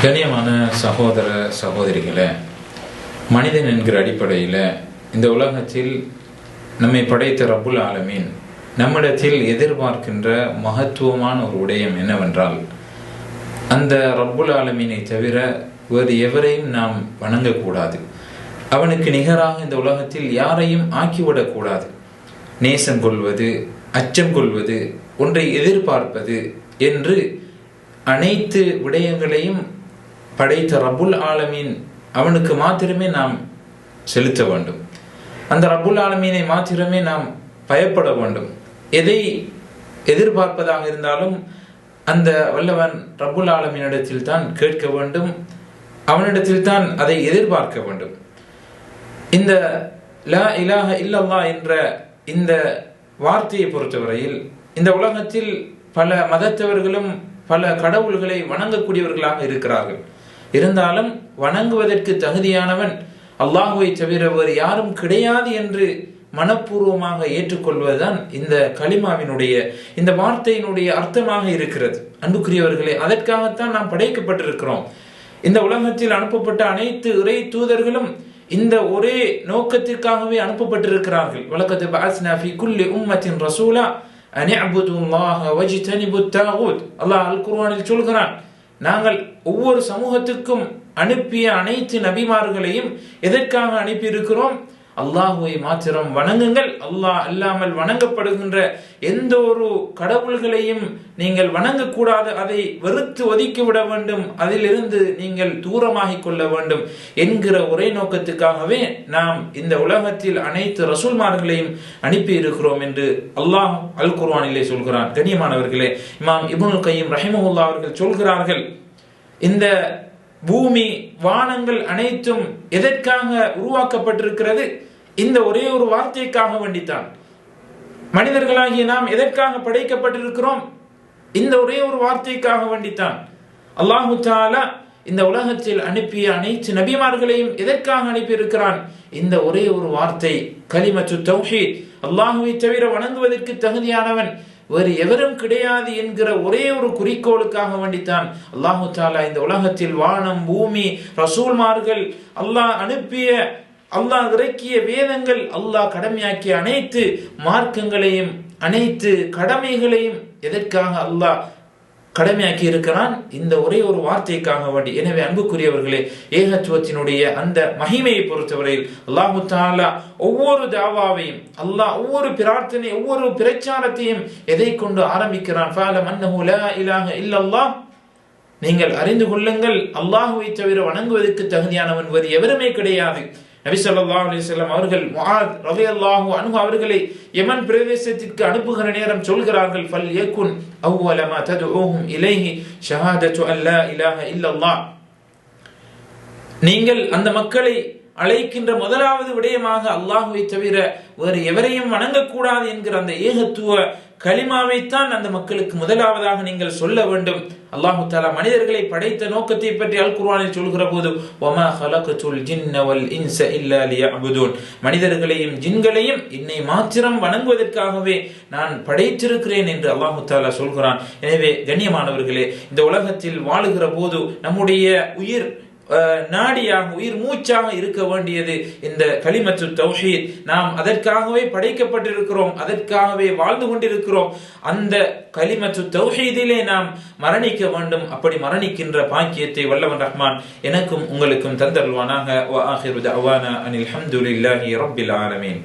கண்ணியமான சகோதர சகோதரிகளே, மனிதன் என்கிற அடிப்படையில் இந்த உலகத்தில் நம்மை படைத்த ரப்புல் ஆலமீன் நம்மிடத்தில் எதிர்பார்க்கின்ற மகத்துவமான ஒரு விடயம் என்னவென்றால், அந்த ரப்புல் ஆலமீனை தவிர வேறு எவரையும் நாம் வணங்கக்கூடாது. அவனுக்கு நிகராக இந்த உலகத்தில் யாரையும் ஆக்கிவிடக்கூடாது. நேசம் கொள்வது, அச்சம் கொள்வது, ஒன்றை எதிர்பார்ப்பது என்று அனைத்து விடயங்களையும் படைத்த ரப்புல் ஆலமீன் அவனுக்கு மாத்திரமே நாம் செலுத்த வேண்டும். அந்த ரப்புல் ஆலமீனை மாத்திரமே நாம் பயப்பட வேண்டும். எதை எதிர்பார்ப்பதாக இருந்தாலும் அந்த வல்லவன் ரப்புல் ஆலமீனிடத்தில் தான் கேட்க வேண்டும், அவனிடத்தில் தான் அதை எதிர்பார்க்க வேண்டும். இந்த லா இலாஹ இல்லல்லாஹ் என்ற இந்த வார்த்தையை பொறுத்தவரையில் இந்த உலகத்தில் பல மதத்தவர்களும் பல கடவுள்களை வணங்கக்கூடியவர்களாக இருக்கிறார்கள். இருந்தாலும் வணங்குவதற்கு தகுதியானவன் அல்லாஹுவை தவிர வேறு யாரும் கிடையாது என்று மனப்பூர்வமாக ஏற்றுக்கொள்வதுதான் இந்த கலிமாவினுடைய இந்த வார்த்தையினுடைய அர்த்தமாக இருக்கிறது. அன்புக்குரியவர்களே, அதற்காகத்தான் நாம் படைக்கப்பட்டிருக்கிறோம். இந்த உலகத்தில் அனுப்பப்பட்ட அனைத்து இறை தூதர்களும் இந்த ஒரே நோக்கத்திற்காகவே அனுப்பப்பட்டிருக்கிறார்கள். வலகத் பஅஸ்னா ஃபீ குல்லி உம்மத்தின் ரசூலா அன் இஅ்புதுல்லாஹ வஜ்தனிபுத் தாகூத். அல்லாஹ் அல் குர்ஆனில் சொல்கிறான், நாங்கள் ஒவ்வொரு சமூகத்துக்கும் அனுப்பிய அனைத்து நபிமார்களையும் எதற்காக அனுப்பியிருக்கிறோம்? அல்லாஹுவை மாத்திரம் வணங்குங்கள். அல்லாஹ் அல்லாமல் வணங்கப்படுகின்ற எந்த ஒரு கடவுள்களையும் நீங்கள் வணங்கக்கூடாது, அதை வெறுத்து ஒதுக்கிவிட வேண்டும், அதிலிருந்து நீங்கள் தூரமாகிக் கொள்ள வேண்டும் என்கிற ஒரே நோக்கத்துக்காகவே நாம் இந்த உலகத்தில் அனைத்து ரசூல்மார்களையும் அனுப்பி இருக்கிறோம் என்று அல்லாஹ் அல் குர்ஆனிலே சொல்கிறான். கண்ணியமானவர்களே, இமாம் இப்னுல் கய்யிம் ரஹிமஹுல்லாஹ் அவர்கள் சொல்கிறார்கள், இந்த பூமி வானங்கள் அனைத்தும் எதற்காக உருவாக்கப்பட்டிருக்கிறது? இந்த ஒரே ஒரு வார்த்தைக்காக வேண்டித்தான். மனிதர்களாகிய நாம் எதற்காக படைக்கப்பட்டிருக்கிறோம்? இந்த ஒரே ஒரு வார்த்தைக்காக வேண்டித்தான். அல்லாஹு தஆலா இந்த உலகத்தில் அனுப்பிய அனைத்து நபிமார்களையும் எதற்காக அனுப்பி இருக்கிறான்? இந்த ஒரே ஒரு வார்த்தை கலிமத்து தௌஹீத், அல்லாஹுவை தவிர வணங்குவதற்கு தகுதியானவன் வேறு எவரும் கிடையாது என்கிற ஒரே ஒரு குறிக்கோளுக்காக வேண்டித்தான் அல்லாஹு தஆலா இந்த உலகத்தில் வானம், பூமி, ரசூல்மார்கள், அல்லாஹ் அனுப்பிய, அல்லாஹ் இறக்கிய வேதங்கள், அல்லாஹ் கடமையாக்கிய அனைத்து மார்க்கங்களையும் அனைத்து கடமைகளையும் எதற்காக அல்லாஹ் கடமையாக்கி இருக்கிறான்? இந்த ஒரே ஒரு வார்த்தைக்காக வேண்டி. எனவே அன்புக்குரியவர்களே, ஏகத்துவத்தினுடைய அந்த மகிமையை பொறுத்தவரையில் அல்லாஹு தஆலா ஒவ்வொரு தாவாவையும், அல்லாஹ் ஒவ்வொரு பிரார்த்தனை, ஒவ்வொரு பிரச்சாரத்தையும் எதை கொண்டு ஆரம்பிக்கிறான்? ஃபஅலம் அன்னஹு லா இலாஹ இல்லல்லாஹ், நீங்கள் அறிந்து கொள்ளுங்கள், அல்லாஹுவை தவிர வணங்குவதற்கு தகுதியானவன் வேறு எவருமே கிடையாது. நபி ஸல்லல்லாஹு அலைஹி வஸல்லம் அவர்கள் முஆத் ரலியல்லாஹு அன்ஹு அவர்களை யமன் பிரதேசத்திற்கு அனுப்புகிற நேரம் சொல்கிறார்கள், ஃபல் யகுன் அவ்வல மா ததுஊஹும் இலைஹி ஷஹாதத்து அன் லா இலாஹ இல்லல்லாஹ், நீங்கள் அந்த மக்களை அழைக்கின்ற முதலாவது விடயமாக அல்லாஹுவை தவிர வேறு எவரையும் வணங்கக்கூடாது என்கிற அந்த ஏகத்துவ கலிமாவைத்தான் அந்த மக்களுக்கு முதலாவதாக நீங்கள் சொல்ல வேண்டும். அல்லாஹு தஆலா மனிதர்களை படைத்த நோக்கத்தை பற்றி அல் குர்ஆனில் சொல்கிற போது, வமா ஹலகத்துல் ஜின்ன வல் இன்ஸ இல்லா லியஅ்புதூன், மனிதர்களையும் ஜின்களையும் என்னை மாத்திரம் வணங்குவதற்காகவே நான் படைத்திருக்கிறேன் என்று அல்லாஹு தஆலா சொல்கிறான். எனவே கண்ணியமானவர்களே, இந்த உலகத்தில் வாழுகிற போது நம்முடைய உயிர் நாடியாக, உயிர் மூச்சாக இருக்க வேண்டியது இந்த கலிமத்து தௌஹீத். நாம் அதற்காகவே படைக்கப்பட்டிருக்கிறோம், அதற்காகவே வாழ்ந்து கொண்டிருக்கிறோம். அந்த கலிமத்து தௌஹீதிலே நாம் மரணிக்க வேண்டும். அப்படி மரணிக்கின்ற பாக்கியத்தை வல்லவன் ரஹ்மான் எனக்கும் உங்களுக்கும் தந்தருள்வானாக. வ ஆகிரு தஅவானா அனில் ஹம்துலில்லாஹி ரப்பில் ஆலமீன்.